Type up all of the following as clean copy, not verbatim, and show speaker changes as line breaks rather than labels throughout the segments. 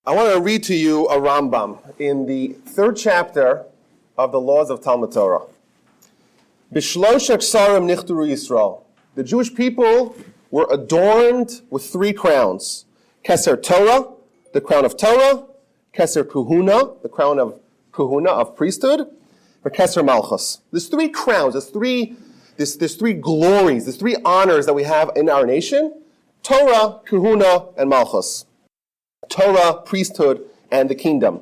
I want to read to you a Rambam in the 3rd chapter of the Laws of Talmud Torah. B'shlosh aksarim nichturu Yisrael. The Jewish people were adorned with 3 crowns. Keser Torah, the crown of Torah. Keser Kuhuna, the crown of Kuhuna, of priesthood. Or Keser Malchus. There's 3 crowns, there's 3 glories, there's 3 honors that we have in our nation. Torah, Kuhuna, and Malchus. Torah, priesthood, and the kingdom.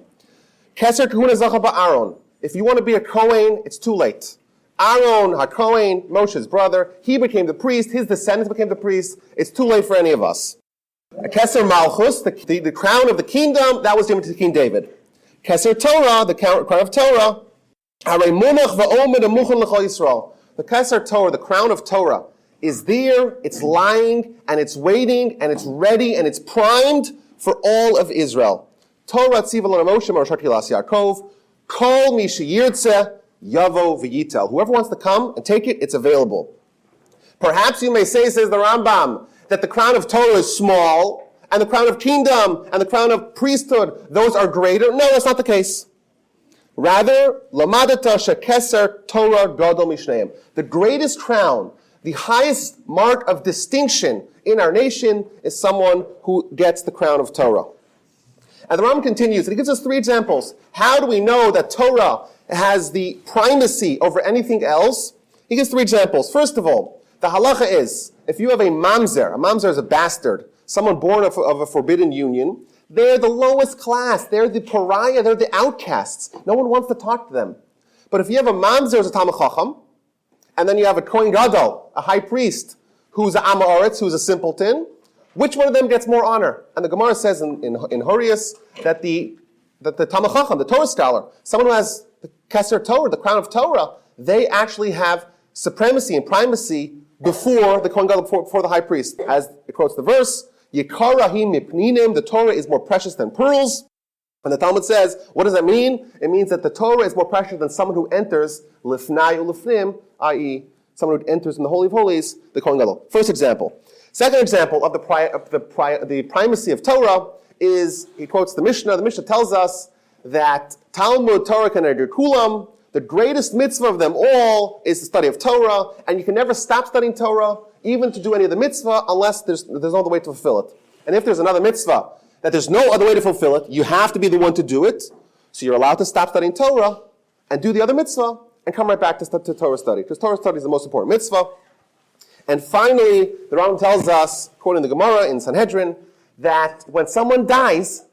Keser Kuhuna Zacha Ba'aron. If you want to be a Kohen, it's too late. Aaron, HaKohen, Moshe's brother, he became the priest, his descendants became the priests. It's too late for any of us. Keser Malchus, the crown of the kingdom, that was given to King David. Keser Torah, the crown of Torah. The Keser Torah, the crown of Torah, is there, it's lying, and it's waiting, and it's ready, and it's primed for all of Israel. Torah tziva l'na Moshe Marashat Kilas Yaakov, Kol mi sheyirtzeh Yavo v'yitel. Whoever wants to come and take it, it's available. Perhaps you may say, says the Rambam, that the crown of Torah is small, and the crown of kingdom, and the crown of priesthood, those are greater. No, that's not the case. Rather, Lamadata shekeser Torah Gadol Mishneim. The greatest crown, the highest mark of distinction in our nation is someone who gets the crown of Torah. And the Rambam continues, and he gives us 3 examples. How do we know that Torah has the primacy over anything else? He gives 3 examples. First of all, the halacha is, if you have a mamzer is a bastard, someone born of a forbidden union, they're the lowest class, they're the pariah, they're the outcasts. No one wants to talk to them. But if you have a mamzer as a Talmid Chacham, and then you have a Kohen Gadol, a high priest, who's an Am Haaretz, who's a simpleton, which one of them gets more honor? And the Gemara says in Horius that the Talmid Chacham, the Torah scholar, someone who has the Keser Torah, the crown of Torah, they actually have supremacy and primacy before the Kohen Gadol, before the high priest. As it quotes the verse, Yikarahim mipninim, the Torah is more precious than pearls. And the Talmud says, what does that mean? It means that the Torah is more precious than someone who enters lifnai ulifnim, i.e., someone who enters in the Holy of Holies, the Kohen Gadol. First example. Second example of the primacy of Torah is, he quotes the Mishnah. The Mishnah tells us that Talmud Torah Keneged Kulam, the greatest mitzvah of them all is the study of Torah, and you can never stop studying Torah, even to do any of the mitzvah, unless there's no other way to fulfill it. And if there's another mitzvah that there's no other way to fulfill it, you have to be the one to do it, so you're allowed to stop studying Torah and do the other mitzvah and come right back to Torah study, because Torah study is the most important mitzvah. And finally, the Rambam tells us, quoting the Gemara in Sanhedrin, that when someone dies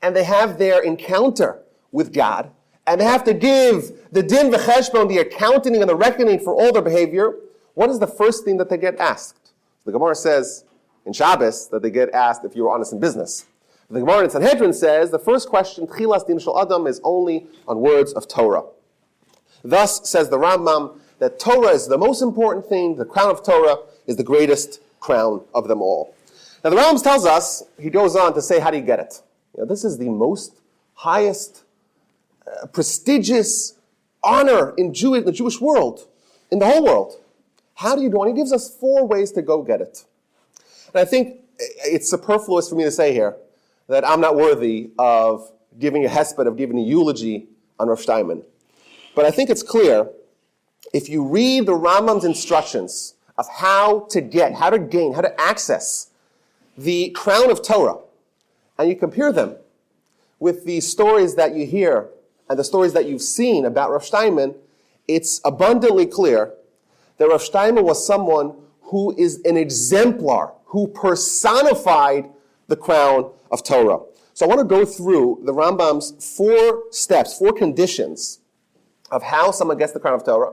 and they have their encounter with God, and they have to give the din v'cheshbon, the accounting and the reckoning for all their behavior, what is the first thing that they get asked? The Gemara says in Shabbos that they get asked if you were honest in business. The Gemara in Sanhedrin says the first question, Tchilas din shel Adam, is only on words of Torah. Thus, says the Rambam, that Torah is the most important thing, the crown of Torah is the greatest crown of them all. Now the Rambam tells us, he goes on to say, how do you get it? This is the most highest, prestigious honor in the Jewish world, in the whole world. How do you do it? He gives us 4 ways to go get it. And I think it's superfluous for me to say here that I'm not worthy of giving a Hesped, of giving a eulogy on Rav Shteinman. But I think it's clear, if you read the Rambam's instructions of how to gain, how to access the crown of Torah, and you compare them with the stories that you hear and the stories that you've seen about Rav Shteinman, it's abundantly clear that Rav Shteinman was someone who is an exemplar, who personified the crown of Torah. So I want to go through the Rambam's 4 steps, 4 conditions of how someone gets the crown of Torah.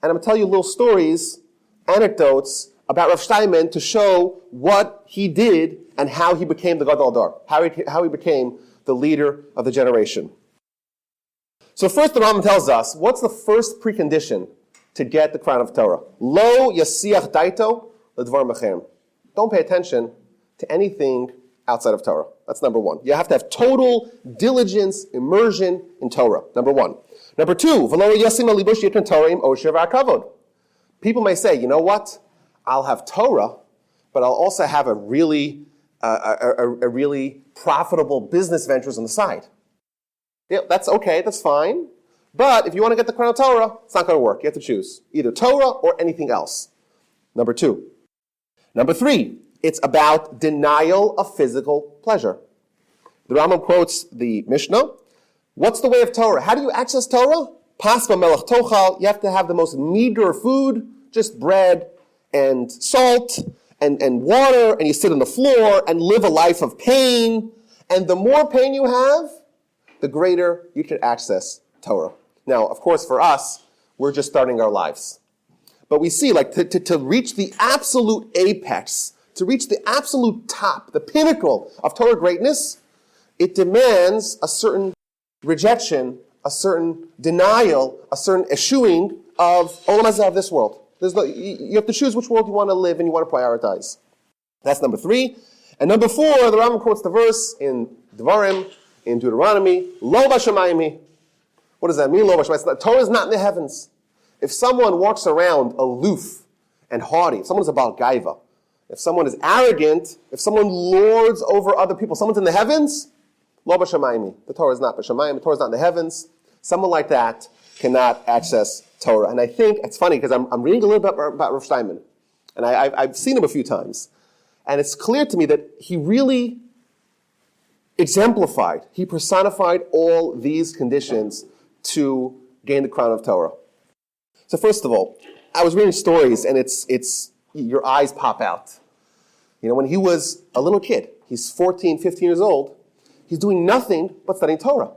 And I'm going to tell you little stories, anecdotes about Rav Shteinman to show what he did and how he became the Gadol Hador, how he became the leader of the generation. So first the Rambam tells us, what's the first precondition to get the crown of Torah? Lo yasiach daito ledvar mechem. Don't pay attention to anything outside of Torah. That's number 1. You have to have total diligence, immersion in Torah. Number 1. Number 2, people may say, you know what? I'll have Torah, but I'll also have a really a really profitable business ventures on the side. Yeah, that's okay, that's fine. But if you want to get the crown of Torah, it's not going to work. You have to choose either Torah or anything else. Number 2. Number 3, it's about denial of physical pleasure. The Rambam quotes the Mishnah. What's the way of Torah? How do you access Torah? Paspa melech tochal. You have to have the most meager food, just bread and salt and water, and you sit on the floor and live a life of pain. And the more pain you have, the greater you can access Torah. Now, of course, for us, we're just starting our lives. But we see, like, to reach the absolute apex, to reach the absolute top, the pinnacle of Torah greatness, it demands a certain rejection, a certain denial, a certain eschewing of olam hazeh, of this world. You have to choose which world you want to live and you want to prioritize. That's number 3. And number 4, the Rambam quotes the verse in Devarim, in Deuteronomy, Lo b'shamayim. What does that mean, Lo b'shamayim? Torah is not in the heavens. If someone walks around aloof and haughty, if someone is about gaiva, if someone is arrogant, if someone lords over other people, someone's in the heavens, Lo b'shamayim. The Torah is not b'shamayim. The Torah is not in the heavens. Someone like that cannot access Torah. And I think, it's funny, because I'm reading a little bit about Rav Shteinman, and I've seen him a few times, and it's clear to me that he really exemplified, he personified all these conditions to gain the crown of Torah. So first of all, I was reading stories, and it's your eyes pop out. You know, when he was a little kid, he's 14, 15 years old, he's doing nothing but studying Torah.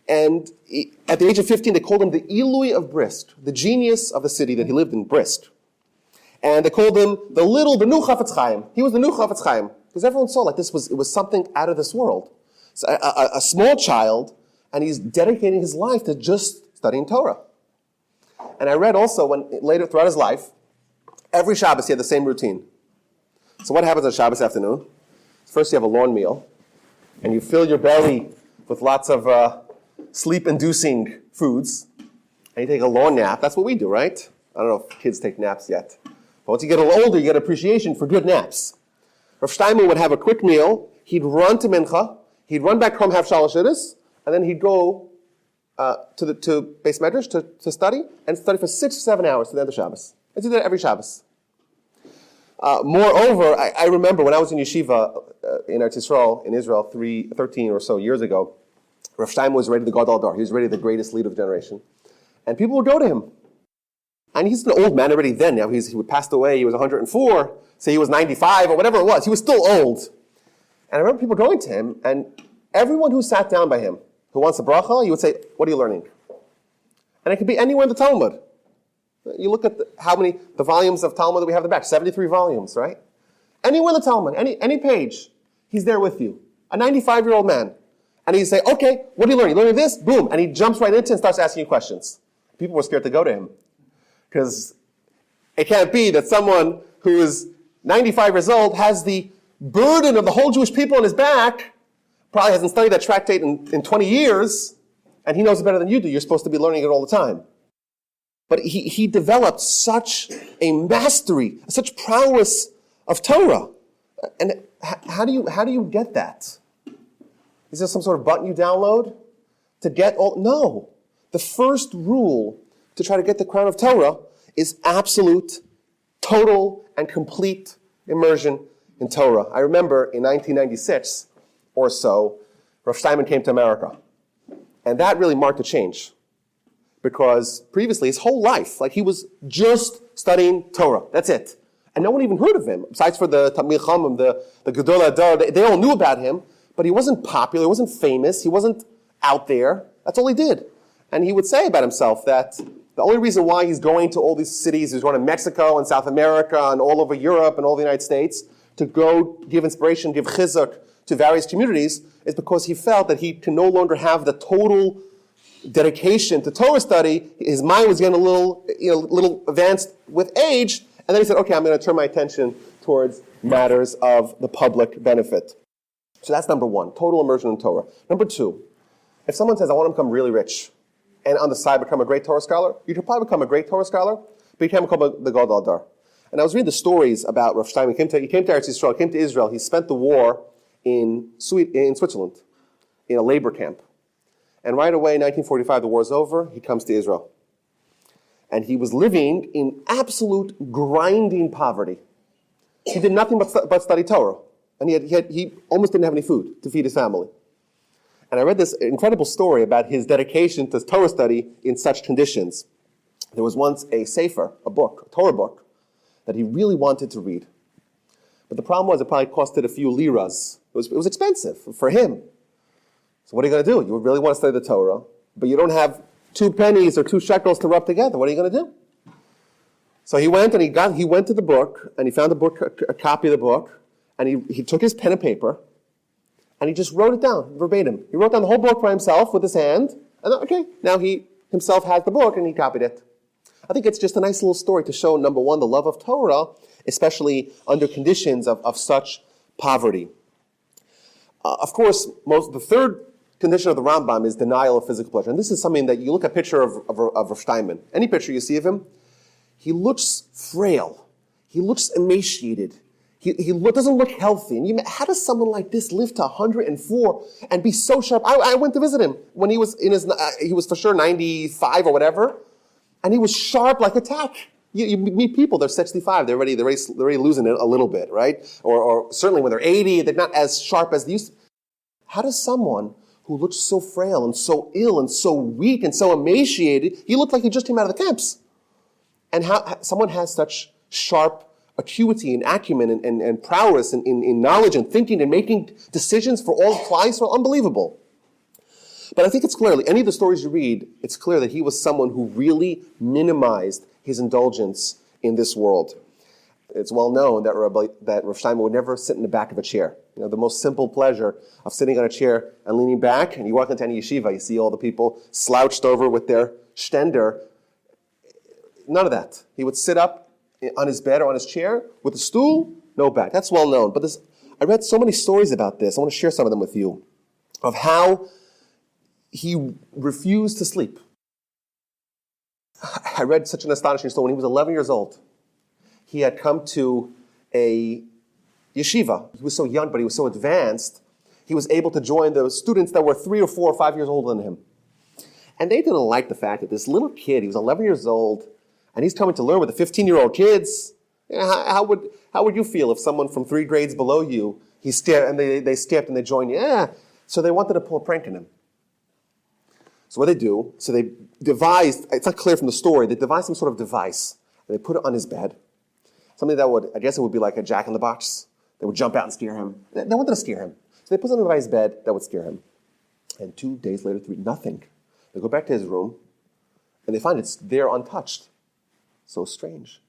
And at the age of 15, they called him the Eulogy of Brisk, the genius of the city that he lived in, Brisk. And they called him the Nu Chafetz Chaim. He was the Nu Chafetz Chaim, because everyone saw like it was something out of this world. So a small child, and he's dedicating his life to just studying Torah. And I read also later throughout his life, every Shabbos he had the same routine. So what happens on Shabbos afternoon? First you have a lawn meal, and you fill your belly with lots of sleep-inducing foods, and you take a long nap. That's what we do, right? I don't know if kids take naps yet. But once you get a little older, you get appreciation for good naps. Rav Shteinman would have a quick meal, he'd run to Mincha, he'd run back home, have Shalosh Shidduchos, and then he'd go to Beis Medrash to study, and study for 6 or 7 hours to the end of Shabbos. And do that every Shabbos. Moreover, I remember when I was in yeshiva in Eretz Yisrael, in Israel, 13 or so years ago, Rav Shteinman was ready to Gadol Hador. He was ready the greatest leader of the generation. And people would go to him. And he's an old man already then. Now he passed away, he was 104, say he was 95 or whatever it was. He was still old. And I remember people going to him, and everyone who sat down by him, who wants a bracha, he would say, what are you learning? And it could be anywhere in the Talmud. You look at the volumes of Talmud that we have in the back, 73 volumes, right? Anywhere in the Talmud, any page, he's there with you. A 95-year-old man. And he'd say, okay, what are you learning? You learning this? Boom. And he jumps right into it and starts asking you questions. People were scared to go to him. Because it can't be that someone who is 95 years old has the burden of the whole Jewish people on his back, probably hasn't studied that tractate in 20 years, and he knows it better than you do. You're supposed to be learning it all the time. But he developed such a mastery, such prowess of Torah. And how do you get that? Is there some sort of button you download to get all? No. The first rule to try to get the crown of Torah is absolute, total, and complete immersion in Torah. I remember in 1996 or so, Rav Shteinman came to America. And that really marked a change. Because previously, his whole life, like he was just studying Torah. That's it. And no one even heard of him. Besides for the Talmid Chacham, the Gadol Hador, they all knew about him. But he wasn't popular, he wasn't famous, he wasn't out there. That's all he did. And he would say about himself that the only reason why he's going to all these cities, he's going to Mexico and South America and all over Europe and all the United States to go give inspiration, give chizuk to various communities, is because he felt that he can no longer have the total dedication to Torah study. His mind was getting a little advanced with age, and then he said, okay, I'm going to turn my attention towards matters of the public benefit. So that's number 1, total immersion in Torah. Number 2, if someone says, I want to become really rich, and on the side become a great Torah scholar, you could probably become a great Torah scholar, but you can't become the Gadol Hador. And I was reading the stories about Rav Shteinman. He came to Eretz Yisrael, came to Israel. He spent the war in Switzerland, in a labor camp. And right away, 1945, the war's over, he comes to Israel. And he was living in absolute grinding poverty. He did nothing but study Torah. And he almost didn't have any food to feed his family. And I read this incredible story about his dedication to Torah study in such conditions. There was once a sefer, a Torah book, that he really wanted to read. But the problem was it probably costed a few liras. It was expensive for him. So what are you going to do? You really want to study the Torah, but you don't have 2 pennies or 2 shekels to rub together. What are you going to do? So he went and he went to the book, and he found a copy of the book, and he took his pen and paper, and he just wrote it down verbatim. He wrote down the whole book by himself with his hand, and okay, now he himself has the book, and he copied it. I think it's just a nice little story to show, number one, the love of Torah, especially under conditions of such poverty. Of course, the third condition of the Rambam is denial of physical pleasure. And this is something that you look at a picture of Rav Shteinman. Any picture you see of him, he looks frail. He looks emaciated. He doesn't look healthy. And how does someone like this live to 104 and be so sharp? I went to visit him when he was he was for sure 95 or whatever. And he was sharp like a tack. You meet people, they're 65, they're already losing it a little bit, right? Or certainly when they're 80, they're not as sharp as they used to. How does someone who looks so frail and so ill and so weak and so emaciated, he looked like he just came out of the camps. And how someone has such sharp acuity and acumen and prowess in knowledge and thinking and making decisions for all clients are unbelievable. But I think it's clear, any of the stories you read, it's clear that he was someone who really minimized his indulgence in this world. It's well known that Rav Shteinman would never sit in the back of a chair. The most simple pleasure of sitting on a chair and leaning back, and you walk into any yeshiva, you see all the people slouched over with their shtender. None of that. He would sit up on his bed or on his chair with a stool, no back. That's well known. But I read so many stories about this. I want to share some of them with you, of how he refused to sleep. I read such an astonishing story. When he was 11 years old, he had come to a yeshiva. He was so young, but he was so advanced, he was able to join the students that were 3 or 4 or 5 years older than him. And they didn't like the fact that this little kid, he was 11 years old, and he's coming to learn with the 15-year-old kids. How would you feel if someone from 3 grades below you, they skipped and they joined you? Yeah. So they wanted to pull a prank on him. So what they do, they devised, it's not clear from the story, they devised some sort of device. And they put it on his bed. Something that would be like a jack-in-the-box. They would jump out and scare him. They wanted to scare him. So they put something by his bed that would scare him. And 2 days later, 3, nothing. They go back to his room, and they find it's there untouched. So strange.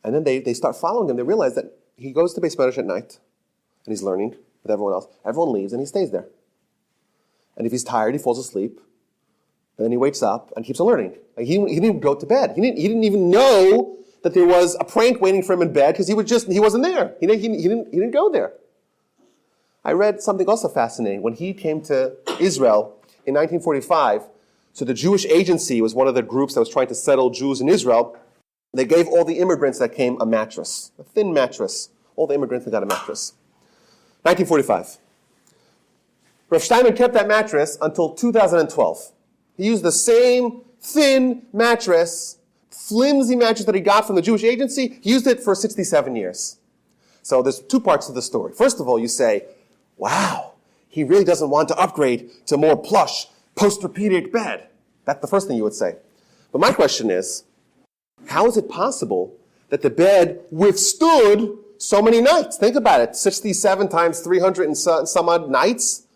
And then they start following him. They realize that he goes to Beis Medrash at night, and he's learning with everyone else. Everyone leaves, and he stays there. And if he's tired, he falls asleep. And then he wakes up and keeps on learning. He didn't go to bed. He didn't even know that there was a prank waiting for him in bed because he wasn't there. He didn't go there. I read something also fascinating. When he came to Israel in 1945, so the Jewish Agency was one of the groups that was trying to settle Jews in Israel. They gave all the immigrants that came a mattress, a thin mattress. All the immigrants that got a mattress. 1945. Rav Shteinman kept that mattress until 2012. He used the same thin mattress, flimsy mattress that he got from the Jewish Agency. He used it for 67 years. So there's 2 parts to the story. First of all, you say, wow, he really doesn't want to upgrade to more plush, post-orthopedic bed. That's the first thing you would say. But my question is, how is it possible that the bed withstood so many nights? Think about it. 67 times 300 and some odd nights.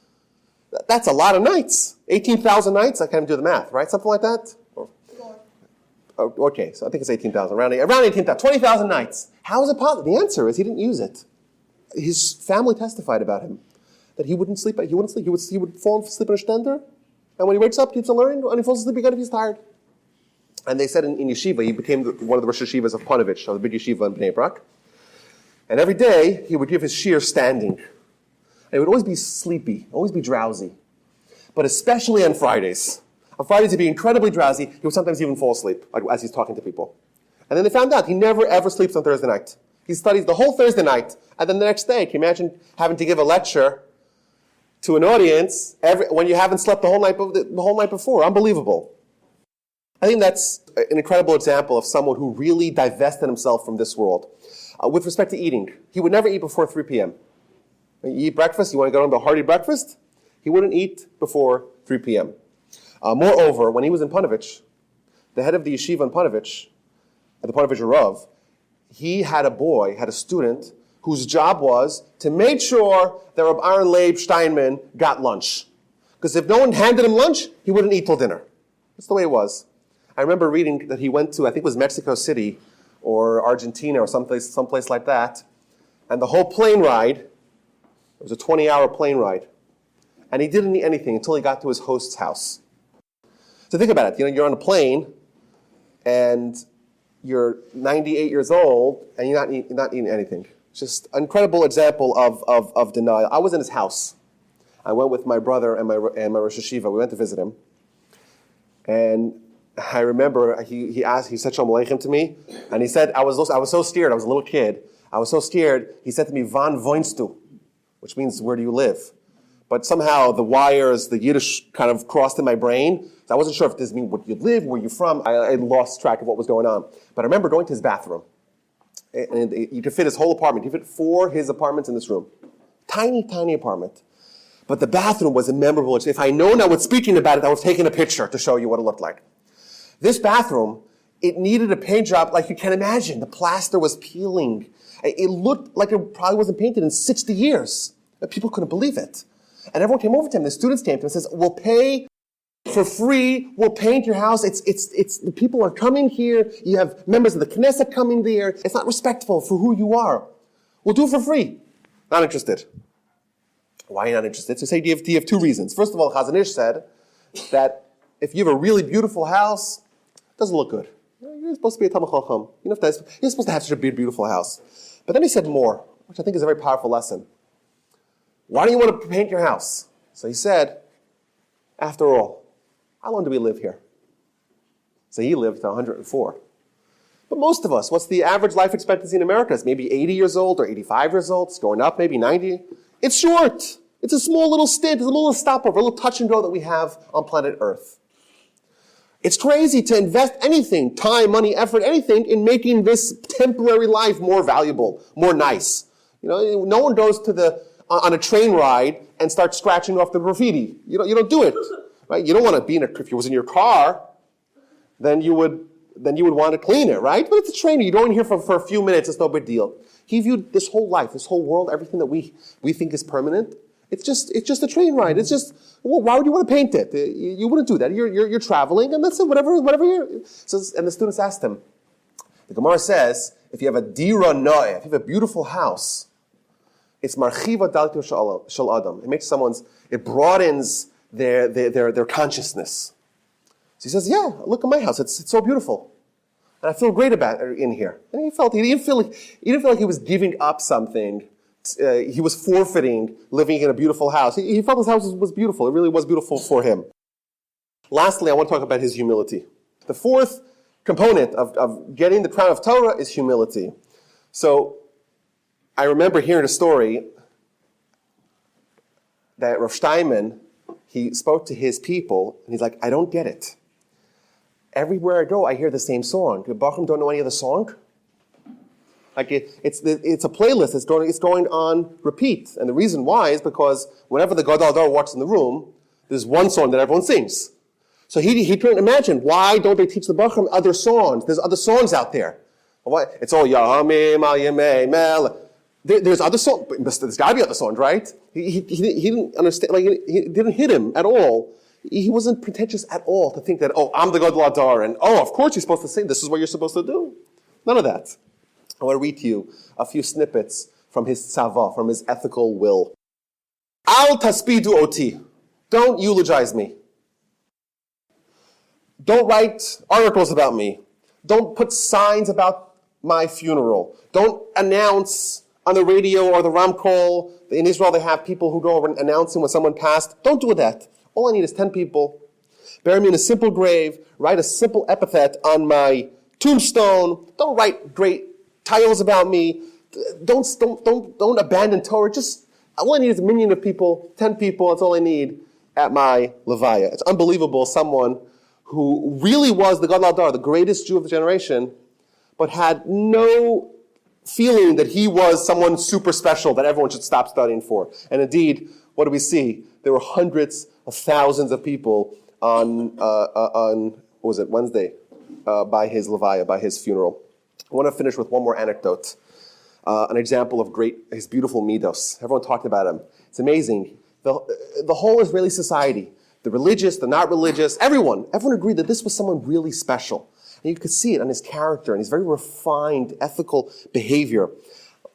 That's a lot of nights. 18,000 nights? I can't even do the math, right? Something like that? Okay, so I think it's 18,000. Around 18,000. 20,000 nights. How is it possible? The answer is he didn't use it. His family testified about him. That he wouldn't sleep. He would fall asleep in a shtender. And when he wakes up, he keeps on learning. And he falls asleep again if he's tired. And they said in yeshiva, he became one of the Rosh Yeshivas of Panovich, of the big yeshiva in Bnei Brak. And every day, he would give his shiur standing. And he would always be sleepy, always be drowsy. But especially on Fridays. On Fridays, he'd be incredibly drowsy. He would sometimes even fall asleep as he's talking to people. And then they found out he never ever sleeps on Thursday night. He studies the whole Thursday night, and then the next day, can you imagine having to give a lecture to an audience when you haven't slept the whole night before? Unbelievable. I think that's an incredible example of someone who really divested himself from this world. With respect to eating, he would never eat before 3 p.m. You eat breakfast, you want to go on to a hearty breakfast? He wouldn't eat before 3 p.m. Moreover, when he was in Panovich, the head of the yeshiva in Panovich, at the Panovich Rav, he had a student whose job was to make sure that Rav Ahron Leib Shteinman got lunch. Because if no one handed him lunch, he wouldn't eat till dinner. That's the way it was. I remember reading that he went to, I think it was Mexico City or Argentina or someplace like that, and the whole plane ride, it was a 20-hour plane ride, and he didn't eat anything until he got to his host's house. So think about it. You're on a plane, and you're 98 years old, and you're not eating anything. Just an incredible example of denial. I was in his house. I went with my brother and my Rosh Hashiva. We went to visit him. And I remember he said Shalom Aleichem to me, and he said, I was so scared. I was a little kid. I was so scared. He said to me, Van wohnst du? Which means, where do you live? But somehow the wires, the Yiddish kind of crossed in my brain. So I wasn't sure if this means where you live, where you're from. I lost track of what was going on. But I remember going to his bathroom. And you could fit his whole apartment. You could fit 4 his apartments in this room. Tiny, tiny apartment. But the bathroom was a memorable. If I known I was speaking about it, I was taking a picture to show you what it looked like. This bathroom, it needed a paint job like you can imagine. The plaster was peeling. It looked like it probably wasn't painted in 60 years. People couldn't believe it. And everyone came over to him. The students came to him and says, we'll pay for free. We'll paint your house. It's the people are coming here. You have members of the Knesset coming there. It's not respectful for who you are. We'll do it for free. Not interested. Why are you not interested? So say, do you have 2 reasons. First of all, Chazon Ish said that if you have a really beautiful house, it doesn't look good. You're supposed to be a Talmid Chacham. You're supposed to have such a beautiful house. But then he said more, which I think is a very powerful lesson. Why do you want to paint your house? So he said, after all, how long do we live here? So he lived to 104. But most of us, what's the average life expectancy in America? It's maybe 80 years old or 85 years old. It's going up, maybe 90. It's short. It's a small little stint. It's a little stopover, a little touch and go that we have on planet Earth. It's crazy to invest anything, time, money, effort, anything, in making this temporary life more valuable, more nice. No one goes on a train ride and starts scratching off the graffiti. You don't do it, right? You don't want to be if you was in your car, then you would want to clean it, right? But it's a train. You go in here for a few minutes. It's no big deal. He viewed this whole life, this whole world, everything that we think is permanent. It's just a train ride. It's just, well, why would you want to paint it? You wouldn't do that. You're traveling, and that's it. Whatever you're. So, and the students asked him. The Gemara says, if you have a dira noeh, if you have a beautiful house, it's marchiva dalto shel adam. It broadens their consciousness. So he says, yeah, look at my house. It's so beautiful. And I feel great about it in here. And he didn't feel like he was giving up something. He was forfeiting living in a beautiful house. He felt his house was beautiful. It really was beautiful for him. Lastly, I want to talk about his humility. The 4th component of getting the crown of Torah is humility. So I remember hearing a story that Rav Shteinman, he spoke to his people, and he's like, I don't get it. Everywhere I go, I hear the same song. The Bachram don't know any other song? Like it's a playlist. It's going on repeat. And the reason why is because whenever the Gadol Hador walks in the room, there's one song that everyone sings. So he couldn't imagine, why don't they teach the Bachram other songs? There's other songs out there. It's all Yahamim Al Yemei Mel. There's other songs. There's got to be other songs, right? He didn't understand. Like it didn't hit him at all. He wasn't pretentious at all to think that, I'm the Gadol Hador, and of course you're supposed to sing. This is what you're supposed to do. None of that. I want to read to you a few snippets from his tzava, from his ethical will. Al taspidu oti. Don't eulogize me. Don't write articles about me. Don't put signs about my funeral. Don't announce on the radio or the Ramkol. In Israel, they have people who go over and announcing when someone passed. Don't do that. All I need is 10 people. Bury me in a simple grave. Write a simple epithet on my tombstone. Don't write great titles about me. Don't abandon Torah. All I need is a minion of people, 10 people. That's all I need at my levaya. It's unbelievable. Someone who really was the Gadol Hador, the greatest Jew of the generation, but had no feeling that he was someone super special that everyone should stop studying for. And indeed, what do we see? There were hundreds of thousands of people on what was it, Wednesday, by his levaya, by his funeral. I want to finish with one more anecdote, an example of his beautiful midos. Everyone talked about him. It's amazing. The whole Israeli society, the religious, the not religious, everyone agreed that this was someone really special. And you could see it on his character and his very refined, ethical behavior.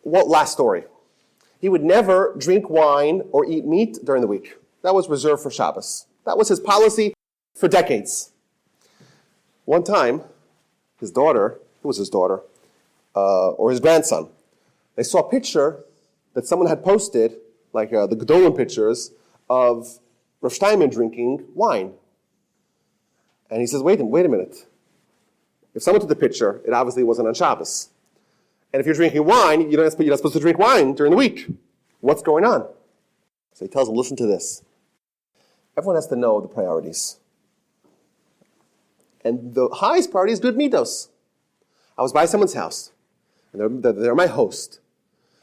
Last story. He would never drink wine or eat meat during the week. That was reserved for Shabbos. That was his policy for decades. One time, his daughter, or his grandson, they saw a picture that someone had posted, like the Gedolim pictures, of Rav Shteinman drinking wine. And he says, wait a minute. If someone took the picture, it obviously wasn't on Shabbos. And if you're drinking wine, you're not supposed to drink wine during the week. What's going on? So he tells him, listen to this. Everyone has to know the priorities. And the highest priority is good midos. I was by someone's house, and they're my host,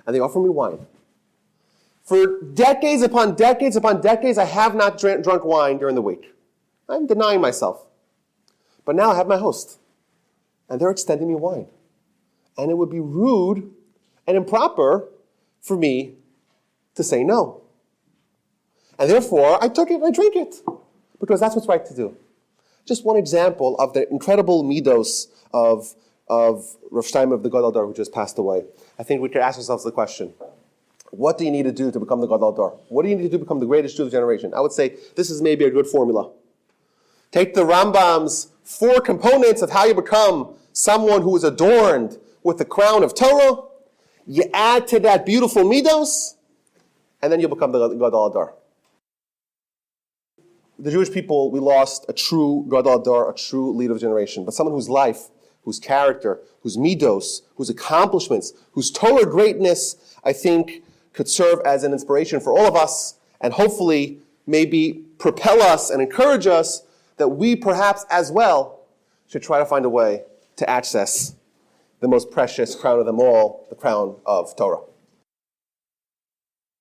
and they offer me wine. For decades upon decades upon decades, I have not drunk wine during the week. I'm denying myself. But now I have my host. And they're extending me wine. And it would be rude and improper for me to say no. And therefore, I took it and I drank it. Because that's what's right to do. Just one example of the incredible midos of Rav Shteinman of the Gadol Hador who just passed away. I think we could ask ourselves the question, what do you need to do to become the Gadol Hador? What do you need to do to become the greatest Jew of the generation? I would say this is maybe a good formula. Take the Rambam's 4 components of how you become someone who is adorned with the crown of Torah. You add to that beautiful midos, and then you'll become the Gadol Hador. The Jewish people, we lost a true Gadol Hador, a true leader of generation, but someone whose life, whose character, whose midos, whose accomplishments, whose Torah greatness, I think, could serve as an inspiration for all of us, and hopefully maybe propel us and encourage us that we perhaps as well should try to find a way to access the most precious crown of them all, the crown of Torah.